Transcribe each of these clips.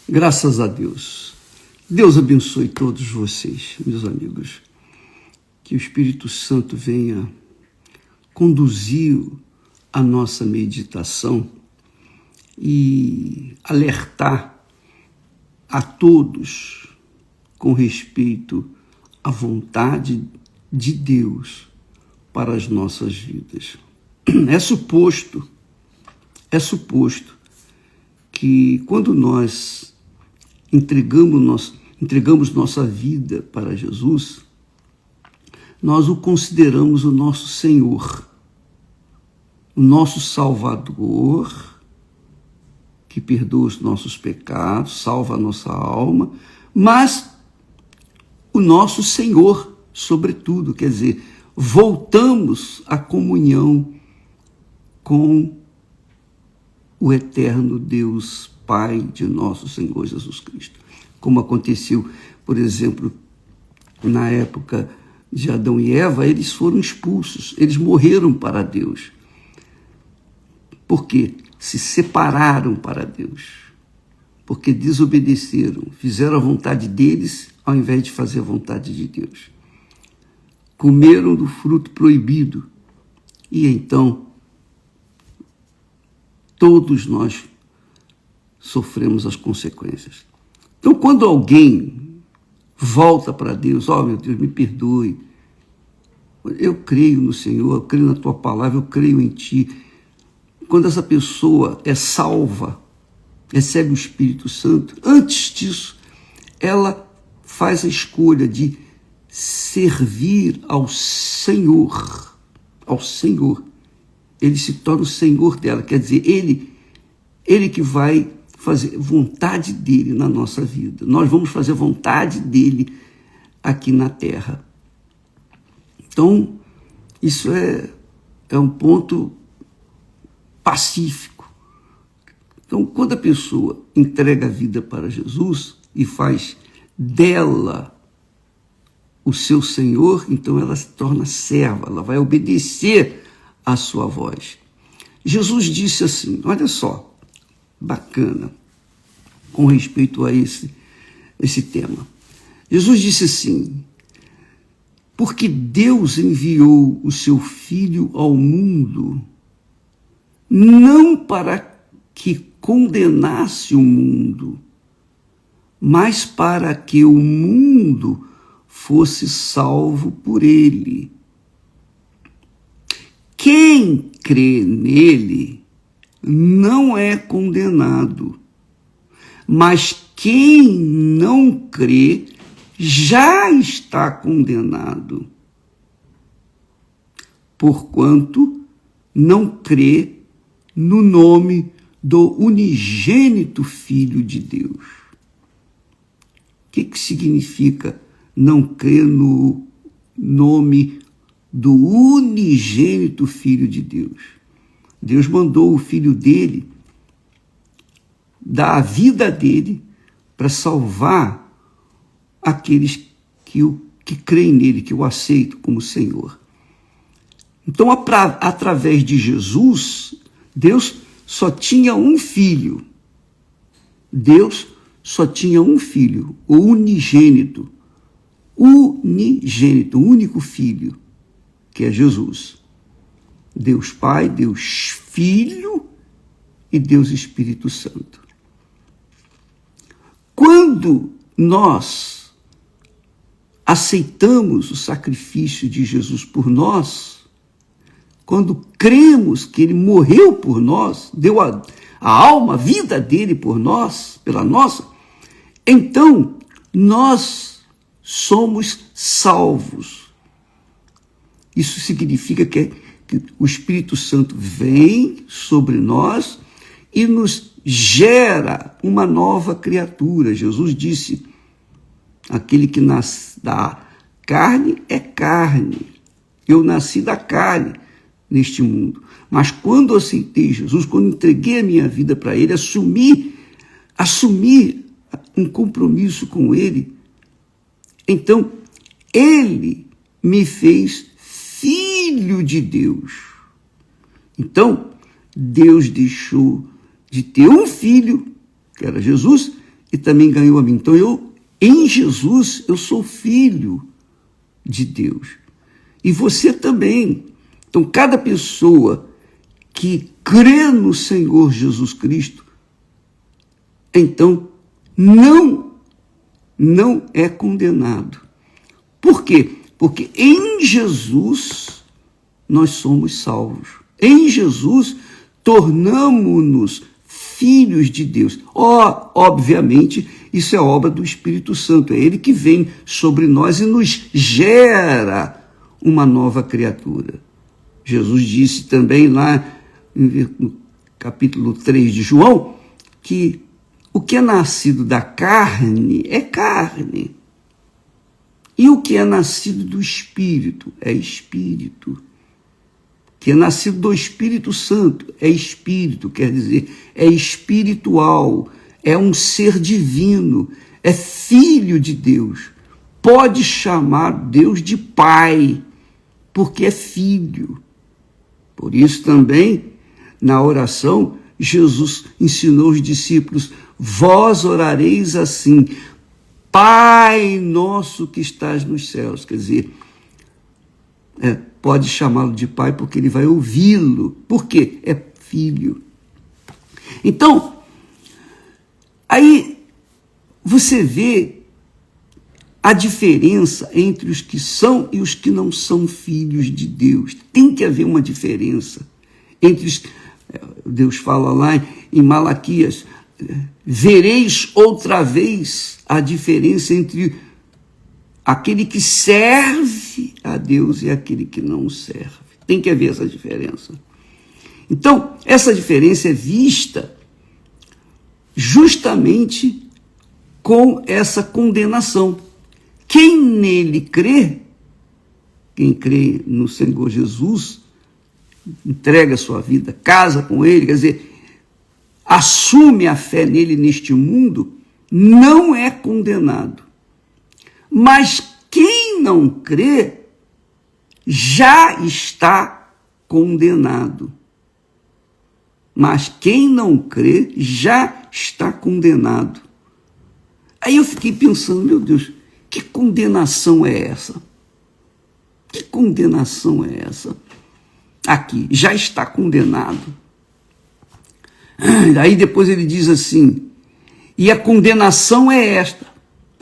Graças a Deus. Deus abençoe todos vocês, meus amigos. Que o Espírito Santo venha conduzir a nossa meditação e alertar a todos com respeito à vontade de Deus para as nossas vidas. É suposto que quando nós entregamos nossa vida para Jesus, nós o consideramos o nosso Senhor, o nosso Salvador, que perdoa os nossos pecados, salva a nossa alma, mas o nosso Senhor, sobretudo, quer dizer, voltamos à comunhão com o eterno Deus, Pai de nosso Senhor Jesus Cristo. Como aconteceu, por exemplo, na época de Adão e Eva, eles foram expulsos, eles morreram para Deus. Por quê? Se separaram para Deus, porque desobedeceram, fizeram a vontade deles ao invés de fazer a vontade de Deus. Comeram do fruto proibido e então todos nós sofremos as consequências. Então, quando alguém volta para Deus, meu Deus, me perdoe, eu creio no Senhor, eu creio na Tua palavra, eu creio em Ti. Quando essa pessoa é salva, recebe o Espírito Santo, antes disso, ela faz a escolha de servir ao Senhor. Ele se torna o Senhor dela, quer dizer, ele que vai fazer vontade dele na nossa vida. Nós vamos fazer vontade dele aqui na terra. Então, isso é um ponto pacífico. Então, quando a pessoa entrega a vida para Jesus e faz dela o seu Senhor, então ela se torna serva, ela vai obedecer à sua voz. Jesus disse assim, olha só, bacana, com respeito a esse tema. Jesus disse assim, porque Deus enviou o seu Filho ao mundo, não para que condenasse o mundo, mas para que o mundo fosse salvo por ele. Quem crê nele não é condenado, mas quem não crê já está condenado, porquanto não crê no nome do unigênito Filho de Deus. O que significa não crer no nome do unigênito Filho de Deus? Deus mandou o Filho dele dar a vida dele para salvar aqueles que creem nele, que o aceitam como Senhor. Então, através de Jesus, Deus só tinha um filho. Deus só tinha um filho, o unigênito. O único filho, que é Jesus. Deus Pai, Deus Filho e Deus Espírito Santo. Quando nós aceitamos o sacrifício de Jesus por nós, quando cremos que ele morreu por nós, deu a alma, a vida dele por nós, pela nossa, então nós somos salvos. Isso significa que o Espírito Santo vem sobre nós e nos gera uma nova criatura. Jesus disse, aquele que nasce da carne é carne. Eu nasci da carne neste mundo. Mas quando eu aceitei Jesus, quando entreguei a minha vida para ele, assumi um compromisso com ele, então ele me fez filho de Deus. Então, Deus deixou de ter um filho, que era Jesus, e também ganhou a mim. Então em Jesus, eu sou filho de Deus. E você também. Então, cada pessoa que crê no Senhor Jesus Cristo, então não é condenado. Por quê? Porque em Jesus nós somos salvos. Em Jesus tornamo-nos filhos de Deus. Obviamente, isso é obra do Espírito Santo. É Ele que vem sobre nós e nos gera uma nova criatura. Jesus disse também lá no capítulo 3 de João que o que é nascido da carne é carne. E o que é nascido do Espírito é Espírito. O que é nascido do Espírito Santo é Espírito, quer dizer, é espiritual, é um ser divino, é filho de Deus. Pode chamar Deus de Pai, porque é filho. Por isso também, na oração, Jesus ensinou os discípulos: vós orareis assim, Pai nosso que estás nos céus. Quer dizer, pode chamá-lo de pai porque ele vai ouvi-lo. Por quê? É filho. Então, aí você vê a diferença entre os que são e os que não são filhos de Deus. Tem que haver uma diferença entre os... Deus fala lá em Malaquias: vereis outra vez a diferença entre aquele que serve a Deus e aquele que não serve. Tem que haver essa diferença. Então, essa diferença é vista justamente com essa condenação. Quem nele crê, quem crê no Senhor Jesus, entrega a sua vida, casa com ele, quer dizer, assume a fé nele neste mundo, não é condenado. Mas quem não crê já está condenado. Mas quem não crê já está condenado. Aí eu fiquei pensando, meu Deus, que condenação é essa? Que condenação é essa? Aqui, já está condenado. Aí depois ele diz assim: e a condenação é esta.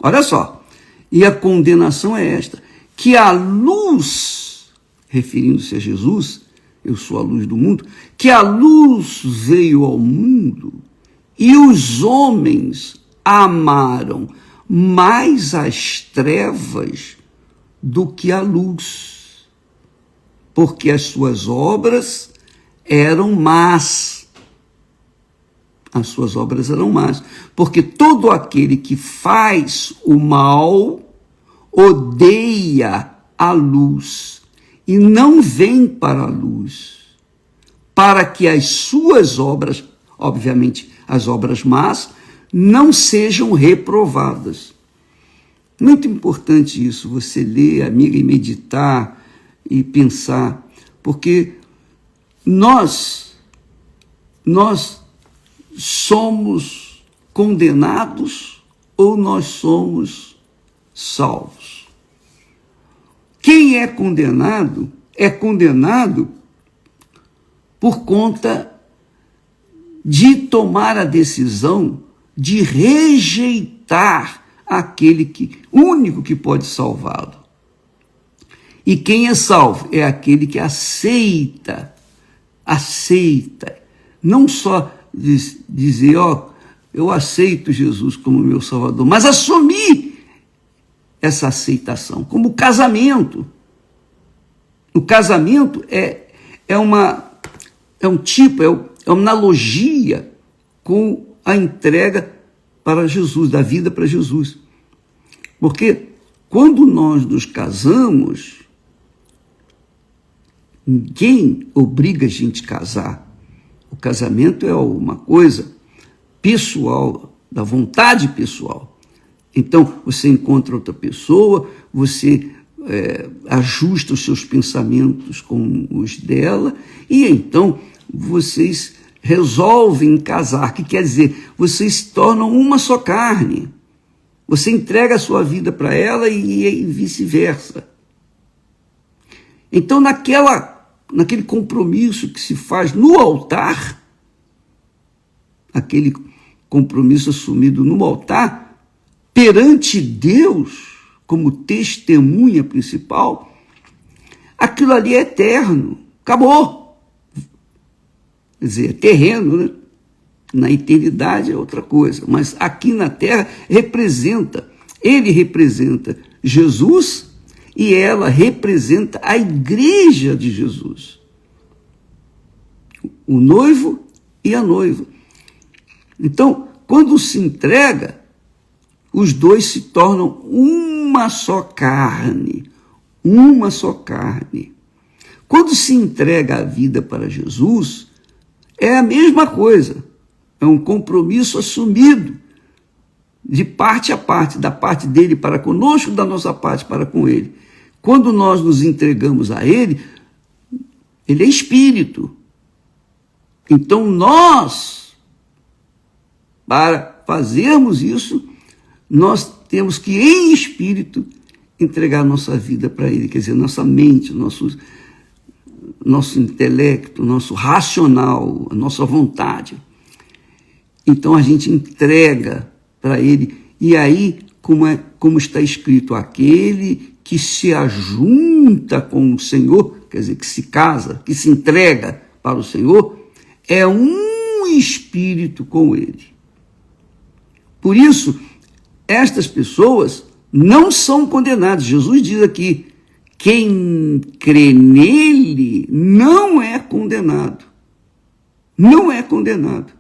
Olha só. E a condenação é esta: que a luz, referindo-se a Jesus, eu sou a luz do mundo, que a luz veio ao mundo e os homens amaram mais as trevas do que a luz, porque as suas obras eram más. As suas obras eram más, porque todo aquele que faz o mal odeia a luz e não vem para a luz, para que as suas obras, obviamente as obras más, não sejam reprovadas. Muito importante isso, você ler, amiga, e meditar e pensar, porque nós somos condenados ou nós somos salvos? Quem é condenado por conta de tomar a decisão de rejeitar aquele único que pode salvá-lo. E quem é salvo é aquele que aceita, não só dizer, eu aceito Jesus como meu Salvador, mas assumir essa aceitação, como o casamento. O casamento é uma analogia com a entrega para Jesus, da vida para Jesus. Porque quando nós nos casamos, ninguém obriga a gente a casar. O casamento é uma coisa pessoal, da vontade pessoal. Então, você encontra outra pessoa, você ajusta os seus pensamentos com os dela, e então vocês resolvem casar, que quer dizer, vocês se tornam uma só carne. Você entrega a sua vida para ela e vice-versa. Então, naquele compromisso que se faz no altar, aquele compromisso assumido no altar, perante Deus, como testemunha principal, aquilo ali é eterno, acabou. Quer dizer, é terreno, né? Na eternidade é outra coisa, mas aqui na terra ele representa Jesus e ela representa a igreja de Jesus. O noivo e a noiva. Então, quando se entrega, os dois se tornam uma só carne. Uma só carne. Quando se entrega a vida para Jesus, é a mesma coisa. É um compromisso assumido de parte a parte, da parte dele para conosco, da nossa parte para com ele. Quando nós nos entregamos a ele, ele é espírito. Então nós, para fazermos isso, nós temos que, em espírito, entregar nossa vida para ele, quer dizer, nossa mente, nosso intelecto, nosso racional, a nossa vontade. Então a gente entrega para ele, e aí, como está escrito, aquele que se ajunta com o Senhor, quer dizer, que se casa, que se entrega para o Senhor, é um espírito com ele. Por isso, estas pessoas não são condenadas. Jesus diz aqui, quem crê nele não é condenado. Não é condenado.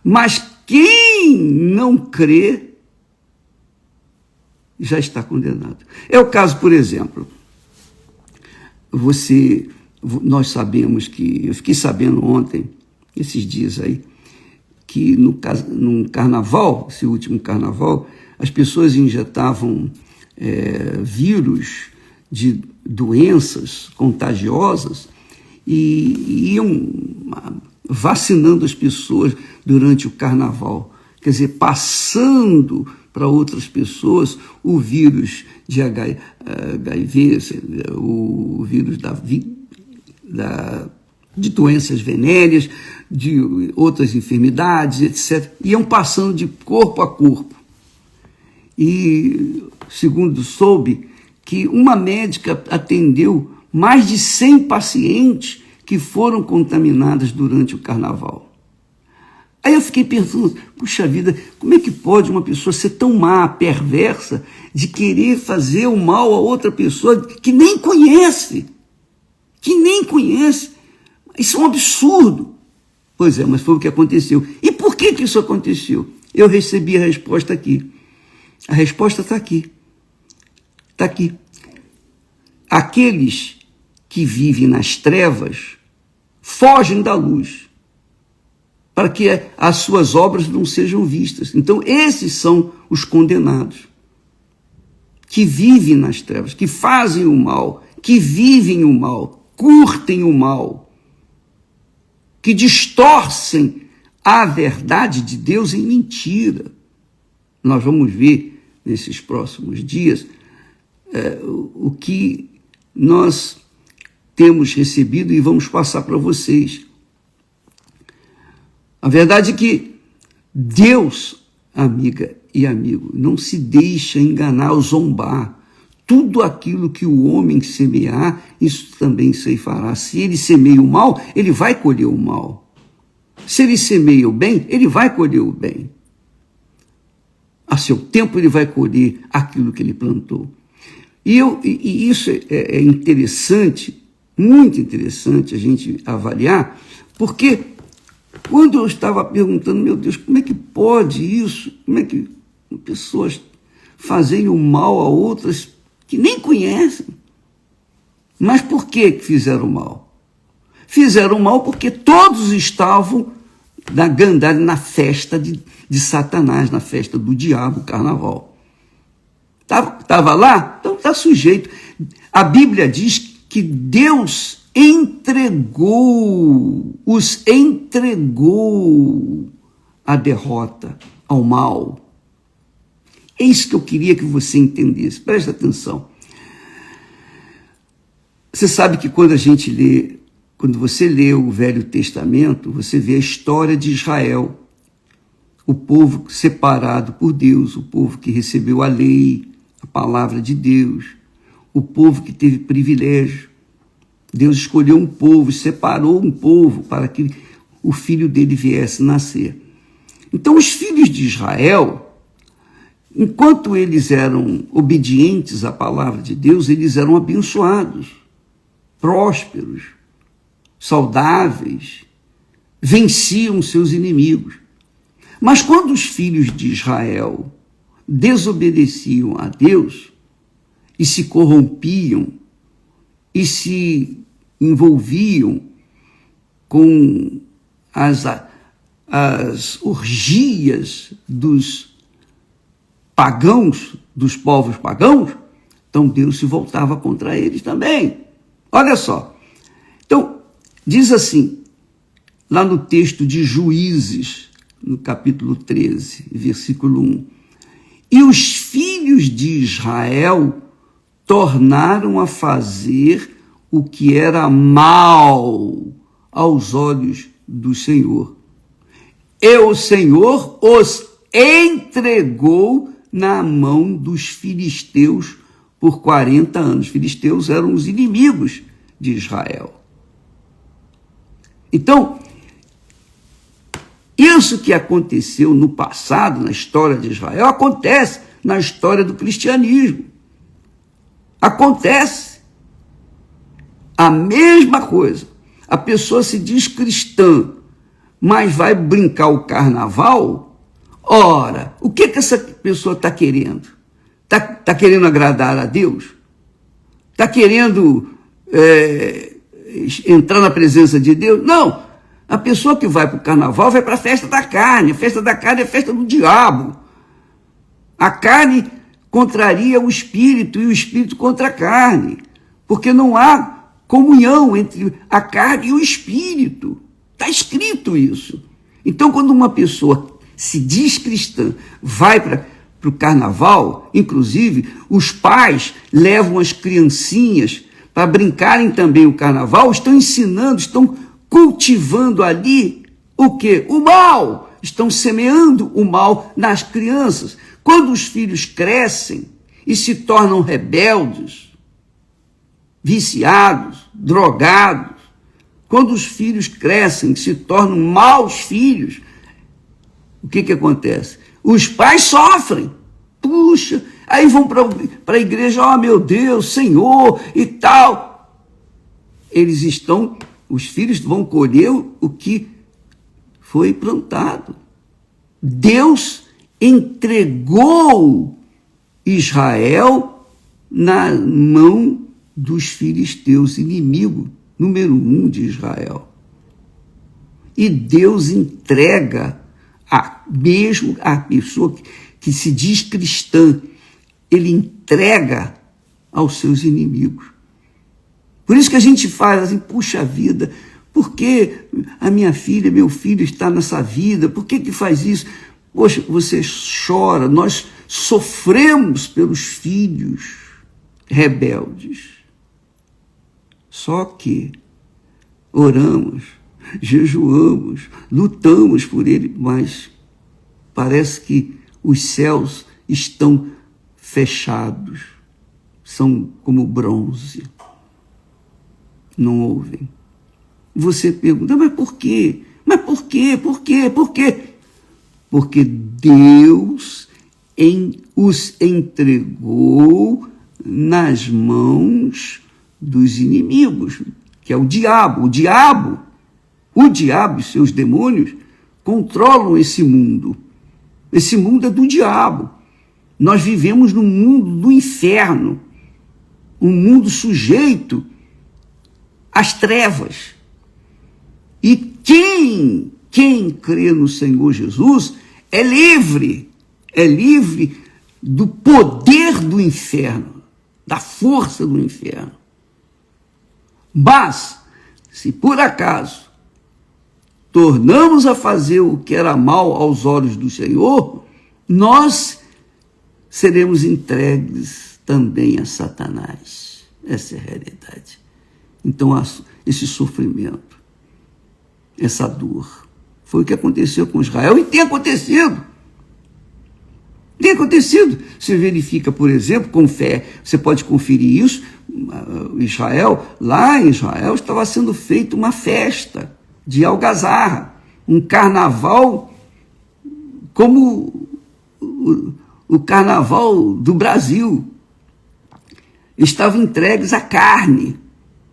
Mas quem não crê já está condenado. É o caso, por exemplo, nós sabemos que, eu fiquei sabendo ontem, esses dias aí, que no carnaval, esse último carnaval, as pessoas injetavam vírus de doenças contagiosas e iam vacinando as pessoas durante o carnaval. Quer dizer, passando para outras pessoas o vírus de HIV, o vírus de doenças venéreas, de outras enfermidades, etc. Iam passando de corpo a corpo. E, segundo soube, que uma médica atendeu mais de 100 pacientes que foram contaminadas durante o carnaval. Aí eu fiquei pensando, puxa vida, como é que pode uma pessoa ser tão má, perversa, de querer fazer o mal a outra pessoa que nem conhece? Que nem conhece. Isso é um absurdo. Pois é, mas foi o que aconteceu. E por que isso aconteceu? Eu recebi a resposta aqui. A resposta está aqui. Está aqui. Aqueles que vivem nas trevas fogem da luz, para que as suas obras não sejam vistas. Então, esses são os condenados, que vivem nas trevas, que fazem o mal, que vivem o mal, curtem o mal, que distorcem a verdade de Deus em mentira. Nós vamos ver nesses próximos dias o que nós temos recebido e vamos passar para vocês. A verdade é que Deus, amiga e amigo, não se deixa enganar ou zombar. Tudo aquilo que o homem semear, isso também ceifará. Se ele semeia o mal, ele vai colher o mal. Se ele semeia o bem, ele vai colher o bem. A seu tempo ele vai colher aquilo que ele plantou. E isso é interessante, muito interessante a gente avaliar, porque quando eu estava perguntando, meu Deus, como é que pode isso? Como é que pessoas fazem o mal a outras que nem conhecem? Mas por que fizeram mal? Fizeram mal porque todos estavam na gandalha, na festa de Satanás, na festa do diabo, carnaval. Estava lá? Então está sujeito. A Bíblia diz que Deus os entregou à derrota, ao mal. É isso que eu queria que você entendesse. Presta atenção. Você sabe que quando você lê o Velho Testamento, você vê a história de Israel, o povo separado por Deus, o povo que recebeu a lei, a palavra de Deus, o povo que teve privilégio. Deus escolheu um povo, separou um povo para que o filho dele viesse nascer. Então, os filhos de Israel, enquanto eles eram obedientes à palavra de Deus, eles eram abençoados, prósperos, saudáveis, venciam seus inimigos. Mas quando os filhos de Israel desobedeciam a Deus e se corrompiam e se envolviam com as orgias dos pagãos, dos povos pagãos, então Deus se voltava contra eles também. Olha só. Então, diz assim, lá no texto de Juízes, no capítulo 13, versículo 1. E os filhos de Israel tornaram a fazer o que era mal aos olhos do Senhor. E o Senhor os entregou na mão dos filisteus por 40 anos. Os filisteus eram os inimigos de Israel. Então, isso que aconteceu no passado, na história de Israel, acontece na história do cristianismo. Acontece a mesma coisa. A pessoa se diz cristã, mas vai brincar o carnaval. Ora, o que essa pessoa está querendo? Está querendo agradar a Deus? Está querendo entrar na presença de Deus? Não. A pessoa que vai para o carnaval vai para a festa da carne. A festa da carne é a festa do diabo. A carne contraria o espírito e o espírito contra a carne. Porque não há comunhão entre a carne e o espírito. Está escrito isso. Então, quando uma pessoa se diz cristã, vai para o carnaval, inclusive, os pais levam as criancinhas para brincarem também o carnaval, estão ensinando, estão cultivando ali o quê? O mal. Estão semeando o mal nas crianças. Quando os filhos crescem e se tornam rebeldes, viciados, drogados, quando os filhos crescem, se tornam maus filhos, o que acontece? Os pais sofrem. Puxa, aí vão para a igreja, oh meu Deus, Senhor e tal. Os filhos vão colher o que foi plantado. Deus entregou Israel na mão dos filisteus, inimigo número 1 de Israel. E Deus entrega mesmo a pessoa que se diz cristã, ele entrega aos seus inimigos. Por isso que a gente faz assim, puxa vida, por que a minha filha, meu filho está nessa vida? Por que faz isso? Poxa, você chora, nós sofremos pelos filhos rebeldes. Só que oramos, jejuamos, lutamos por ele, mas parece que os céus estão fechados, são como bronze. Não ouvem. Você pergunta, mas por quê? Mas por quê? Por quê? Por quê? Porque Deus os entregou nas mãos dos inimigos, que é o diabo. O diabo e seus demônios controlam esse mundo. Esse mundo é do diabo. Nós vivemos no mundo do inferno, um mundo sujeito às trevas. E quem crê no Senhor Jesus é livre do poder do inferno, da força do inferno. Mas se por acaso tornamos a fazer o que era mal aos olhos do Senhor, nós seremos entregues também a Satanás. Essa é a realidade. Então, esse sofrimento, essa dor, foi o que aconteceu com Israel e tem acontecido. Tem acontecido. Você verifica, por exemplo, com fé, você pode conferir isso. Lá em Israel estava sendo feita uma festa de algazarra, um carnaval como o carnaval do Brasil. Estavam entregues à carne,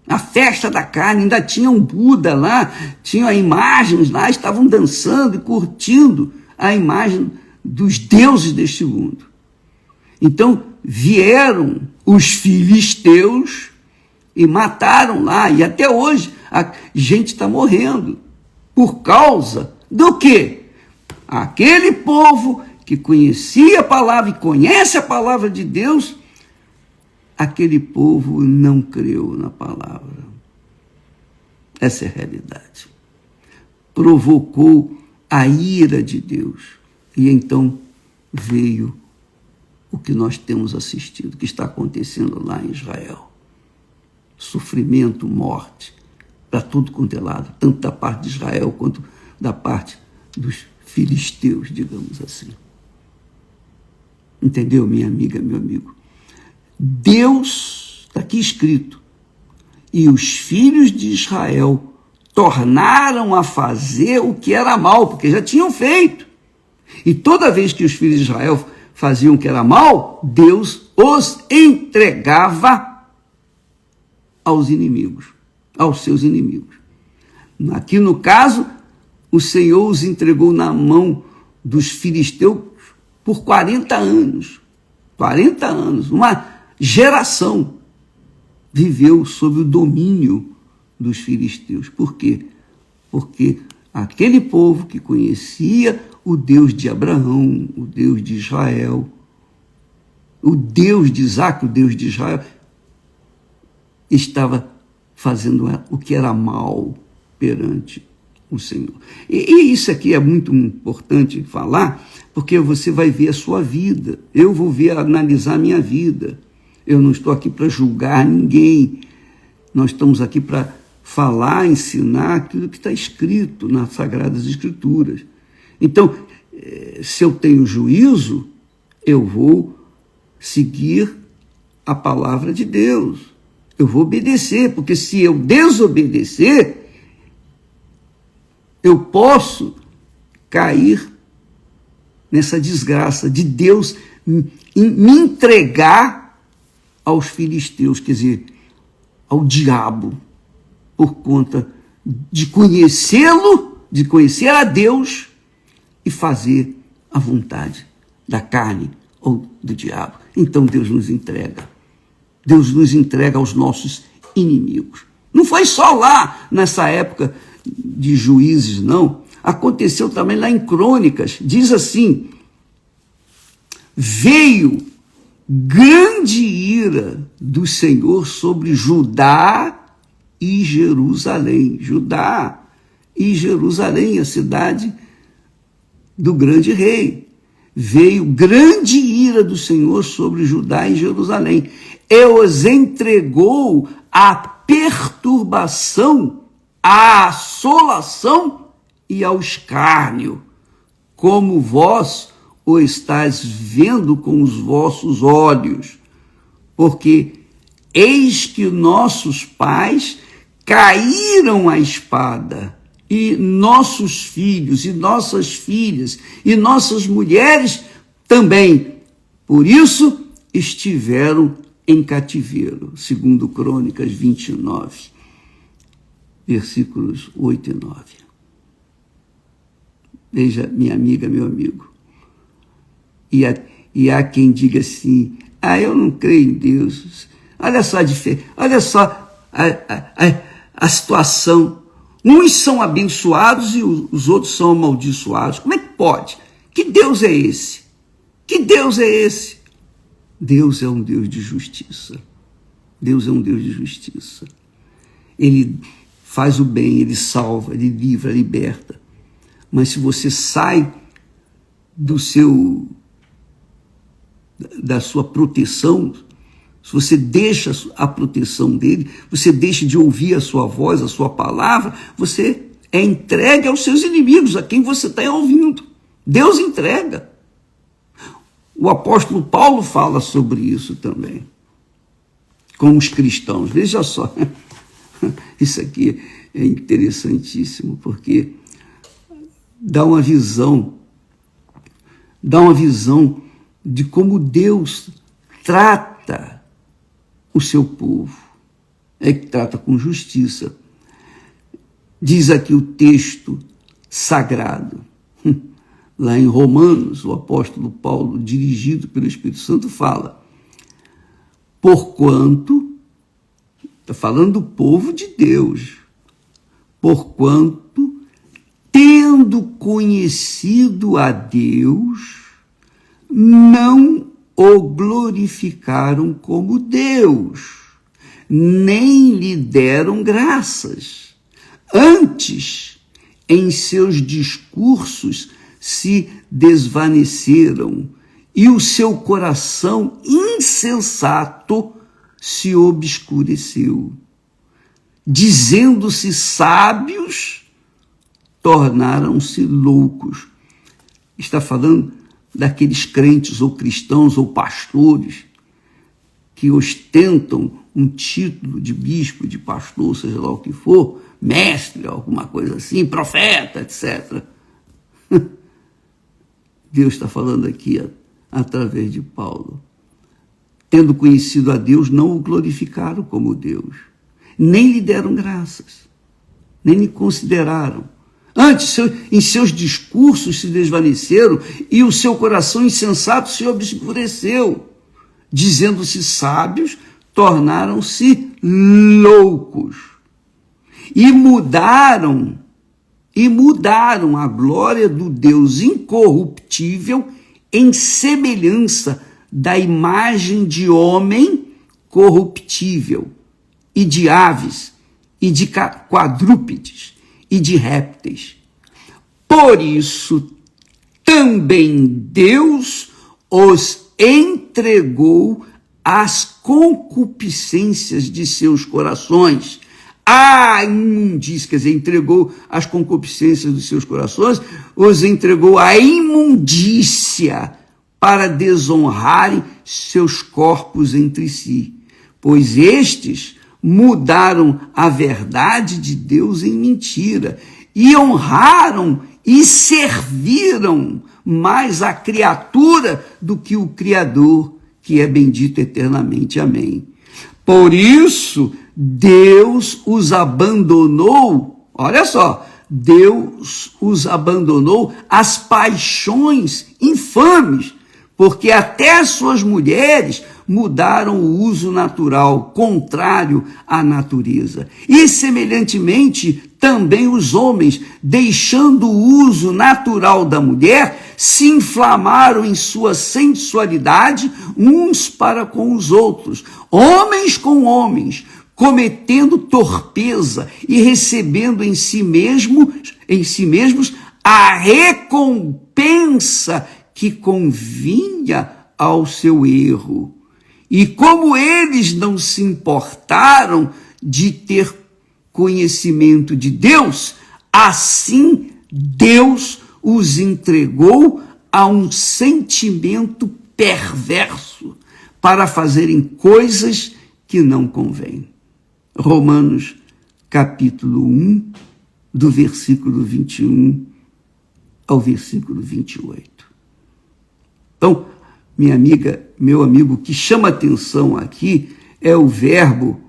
a festa da carne, ainda tinha um Buda lá, tinha imagens lá, estavam dançando e curtindo a imagem dos deuses deste mundo. Então vieram os filisteus e mataram lá, e até hoje a gente está morrendo. Por causa do quê? Aquele povo que conhecia a palavra e conhece a palavra de Deus, aquele povo não creu na palavra. Essa é a realidade. Provocou a ira de Deus. E então veio o que nós temos assistido, o que está acontecendo lá em Israel. Sofrimento, morte, para tudo quanto é lado, tanto da parte de Israel quanto da parte dos filisteus, digamos assim. Entendeu, minha amiga, meu amigo? Deus, está aqui escrito, e os filhos de Israel tornaram a fazer o que era mal, porque já tinham feito. E toda vez que os filhos de Israel faziam o que era mal, Deus os entregava aos inimigos, aos seus inimigos. Aqui no caso, o Senhor os entregou na mão dos filisteus por 40 anos. 40 anos, uma geração viveu sob o domínio dos filisteus. Por quê? Porque aquele povo que conhecia o Deus de Abraão, o Deus de Israel, o Deus de Isaac, o Deus de Israel, estava fazendo o que era mal perante o Senhor. E isso aqui é muito importante falar, porque você vai ver a sua vida, eu vou analisar a minha vida. Eu não estou aqui para julgar ninguém, nós estamos aqui para falar, ensinar aquilo que está escrito nas Sagradas Escrituras. Então, se eu tenho juízo, eu vou seguir a palavra de Deus. Eu vou obedecer, porque se eu desobedecer, eu posso cair nessa desgraça de Deus me entregar aos filisteus, quer dizer, ao diabo, por conta de conhecê-lo, de conhecer a Deus e fazer a vontade da carne ou do diabo. Então Deus nos entrega. Deus nos entrega aos nossos inimigos. Não foi só lá, nessa época de Juízes, não. Aconteceu também lá em Crônicas. Diz assim: veio grande ira do Senhor sobre Judá e Jerusalém. Judá e Jerusalém, a cidade do grande rei. Veio grande ira do Senhor sobre Judá e Jerusalém, e os entregou à perturbação, à assolação e ao escárnio, como vós o estáis vendo com os vossos olhos, porque eis que nossos pais caíram à espada, e nossos filhos, e nossas filhas, e nossas mulheres também. Por isso estiveram em cativeiro, segundo Crônicas 29, versículos 8 e 9. Veja, minha amiga, meu amigo. E há quem diga assim: eu não creio em Deus. Olha só a situação. Uns são abençoados e os outros são amaldiçoados. Como é que pode? Que Deus é esse? Que Deus é esse? Deus é um Deus de justiça. Deus é um Deus de justiça. Ele faz o bem, ele salva, ele livra, liberta. Mas se você sai da sua proteção, se você deixa a proteção dele, você deixa de ouvir a sua voz, a sua palavra, você é entregue aos seus inimigos, a quem você está ouvindo. Deus entrega. O apóstolo Paulo fala sobre isso também, com os cristãos. Veja só, isso aqui é interessantíssimo, porque dá uma visão de como Deus trata o seu povo. É que trata com justiça. Diz aqui o texto sagrado. Lá em Romanos, o apóstolo Paulo, dirigido pelo Espírito Santo, fala: porquanto, está falando do povo de Deus, porquanto, tendo conhecido a Deus, não o glorificaram como Deus, nem lhe deram graças. Antes, em seus discursos, se desvaneceram e o seu coração insensato se obscureceu. Dizendo-se sábios, tornaram-se loucos. Está falando daqueles crentes ou cristãos ou pastores que ostentam um título de bispo, de pastor, seja lá o que for, mestre, alguma coisa assim, profeta, etc. Deus está falando aqui através de Paulo. Tendo conhecido a Deus, não o glorificaram como Deus, nem lhe deram graças, nem lhe consideraram. Antes, em seus discursos se desvaneceram e o seu coração insensato se obscureceu. Dizendo-se sábios, tornaram-se loucos. E mudaram a glória do Deus incorruptível em semelhança da imagem de homem corruptível, e de aves, e de quadrúpedes, e de répteis. Por isso, também Deus os entregou às concupiscências de seus corações. A imundícia, quer dizer, entregou as concupiscências dos seus corações, os entregou à imundícia para desonrarem seus corpos entre si, pois estes mudaram a verdade de Deus em mentira e honraram e serviram mais a criatura do que o Criador, que é bendito eternamente. Amém. Por isso, Deus os abandonou, olha só, Deus os abandonou às paixões infames, porque até as suas mulheres mudaram o uso natural, contrário à natureza. E, semelhantemente, também os homens, deixando o uso natural da mulher, se inflamaram em sua sensualidade uns para com os outros, homens com homens, cometendo torpeza e recebendo em si mesmos a recompensa que convinha ao seu erro. E como eles não se importaram de ter conhecimento de Deus, assim Deus os entregou a um sentimento perverso para fazerem coisas que não convêm. Romanos, capítulo 1, do versículo 21 ao versículo 28. Então, minha amiga, meu amigo, o que chama atenção aqui é o verbo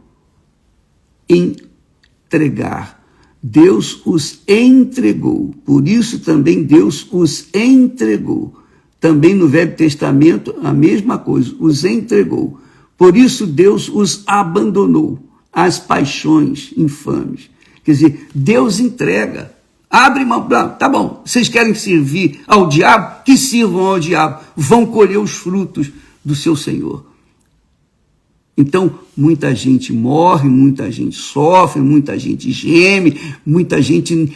entregar. Deus os entregou, por isso também Deus os entregou. Também no Velho Testamento, a mesma coisa, os entregou. Por isso Deus os abandonou às paixões infames. Quer dizer, Deus entrega. Abre mão, tá bom, vocês querem servir ao diabo? Que sirvam ao diabo, vão colher os frutos do seu Senhor. Então, muita gente morre, muita gente sofre, muita gente geme, muita gente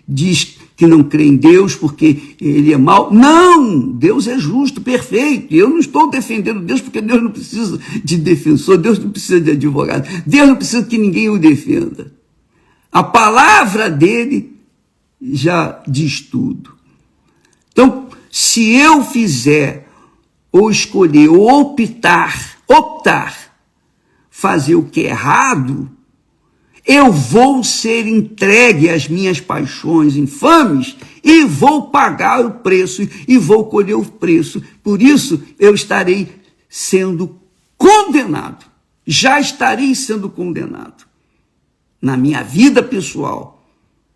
diz que não crê em Deus porque ele é mau. Não! Deus é justo, perfeito. Eu não estou defendendo Deus porque Deus não precisa de defensor, Deus não precisa de advogado, Deus não precisa que ninguém o defenda. A palavra dele já diz tudo. Então, se eu fizer, ou escolher, ou optar, fazer o que é errado, eu vou ser entregue às minhas paixões infames e vou pagar o preço e vou colher o preço. Por isso, eu estarei sendo condenado. Já estarei sendo condenado. Na minha vida pessoal,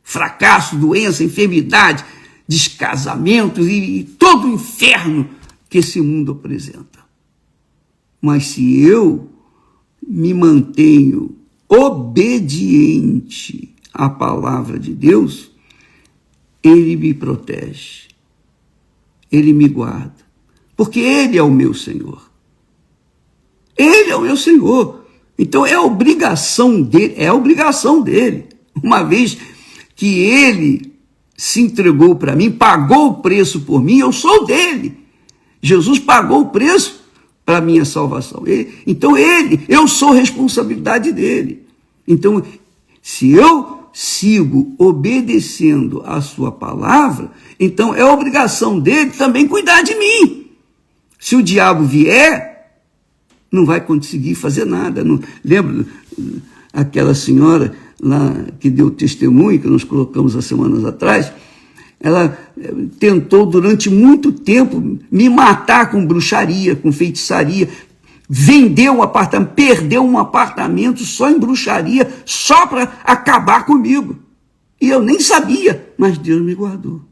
fracasso, doença, enfermidade, descasamento e todo o inferno que esse mundo apresenta. Mas se eu me mantenho obediente à palavra de Deus, ele me protege, ele me guarda, porque ele é o meu Senhor. Ele é o meu Senhor. Então é obrigação dele, uma vez que ele se entregou para mim, pagou o preço por mim, eu sou dele. Jesus pagou o preço para a minha salvação. Então eu sou responsabilidade dele. Então, se eu sigo obedecendo a sua palavra, então é obrigação dele também cuidar de mim. Se o diabo vier, não vai conseguir fazer nada. Não, lembra aquela senhora lá que deu testemunho, que nós colocamos há semanas atrás? Ela tentou durante muito tempo me matar com bruxaria, com feitiçaria, vendeu um apartamento, perdeu um apartamento só em bruxaria, só para acabar comigo. E eu nem sabia, mas Deus me guardou.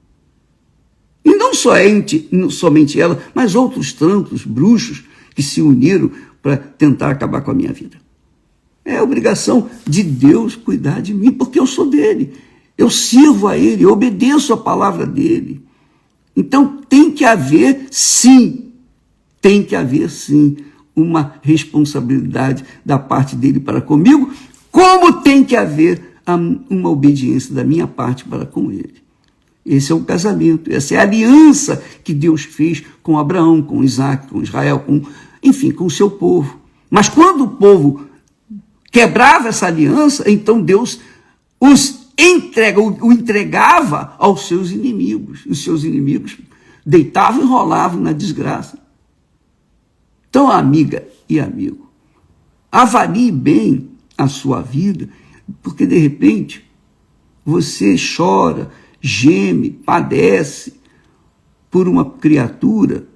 E não somente ela, mas outros tantos bruxos que se uniram para tentar acabar com a minha vida. É obrigação de Deus cuidar de mim, porque eu sou dele. Eu sirvo a ele, eu obedeço a palavra dele. Então tem que haver sim, uma responsabilidade da parte dele para comigo, como tem que haver uma obediência da minha parte para com ele. Esse é o casamento, essa é a aliança que Deus fez com Abraão, com Isaac, com Israel, enfim, com o seu povo. Mas quando o povo quebrava essa aliança, então Deus o entregava aos seus inimigos. Os seus inimigos deitavam e rolavam na desgraça. Então, amiga e amigo, avalie bem a sua vida, porque de repente você chora, geme, padece por uma criatura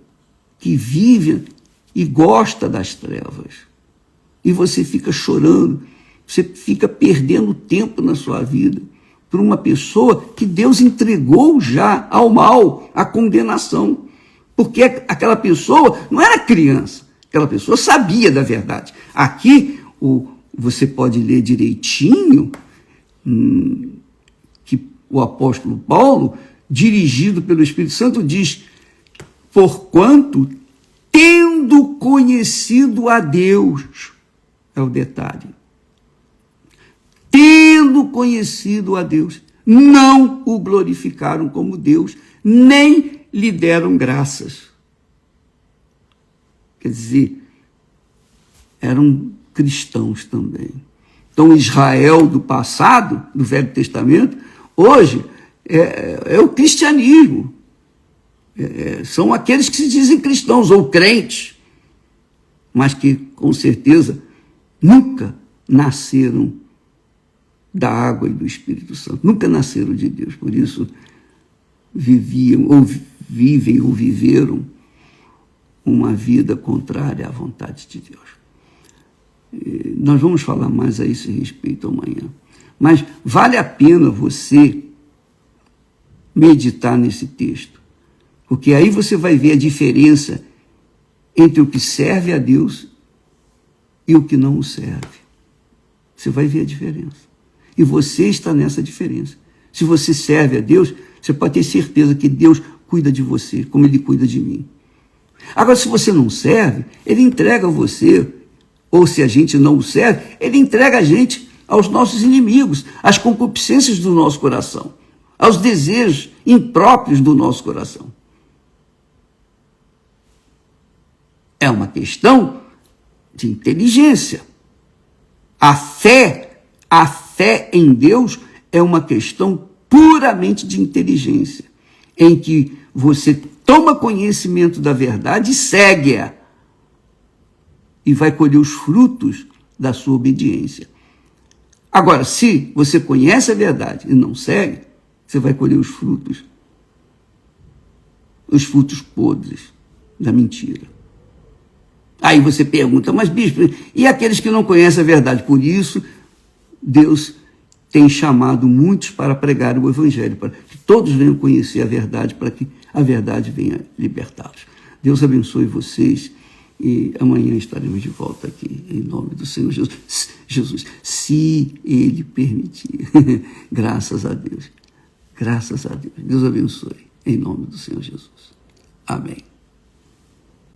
que vive e gosta das trevas. E você fica chorando, você fica perdendo tempo na sua vida por uma pessoa que Deus entregou já ao mal, à condenação. Porque aquela pessoa não era criança, aquela pessoa sabia da verdade. Aqui, você pode ler direitinho que o apóstolo Paulo, dirigido pelo Espírito Santo, diz: porquanto, tendo conhecido a Deus, é o detalhe, tendo conhecido a Deus, não o glorificaram como Deus, nem lhe deram graças. Quer dizer, eram cristãos também. Então, Israel do passado, do Velho Testamento, hoje é o cristianismo. São aqueles que se dizem cristãos ou crentes, mas que, com certeza, nunca nasceram da água e do Espírito Santo, nunca nasceram de Deus, por isso vivem ou viveram uma vida contrária à vontade de Deus. Nós vamos falar mais a esse respeito amanhã, mas vale a pena você meditar nesse texto, porque aí você vai ver a diferença entre o que serve a Deus e o que não o serve. Você vai ver a diferença. E você está nessa diferença. Se você serve a Deus, você pode ter certeza que Deus cuida de você, como Ele cuida de mim. Agora, se você não serve, Ele entrega a você ou se a gente não o serve, ele entrega a gente aos nossos inimigos, às concupiscências do nosso coração, aos desejos impróprios do nosso coração. É uma questão de inteligência. A fé em Deus é uma questão puramente de inteligência, em que você toma conhecimento da verdade e segue-a, e vai colher os frutos da sua obediência. Agora, se você conhece a verdade e não segue, você vai colher os frutos podres da mentira. Aí você pergunta, mas bispo, e aqueles que não conhecem a verdade? Por isso, Deus tem chamado muitos para pregar o evangelho, para que todos venham conhecer a verdade, para que a verdade venha libertá-los. Deus abençoe vocês e amanhã estaremos de volta aqui, em nome do Senhor Jesus, se Ele permitir. Graças a Deus. Graças a Deus. Deus abençoe, em nome do Senhor Jesus. Amém.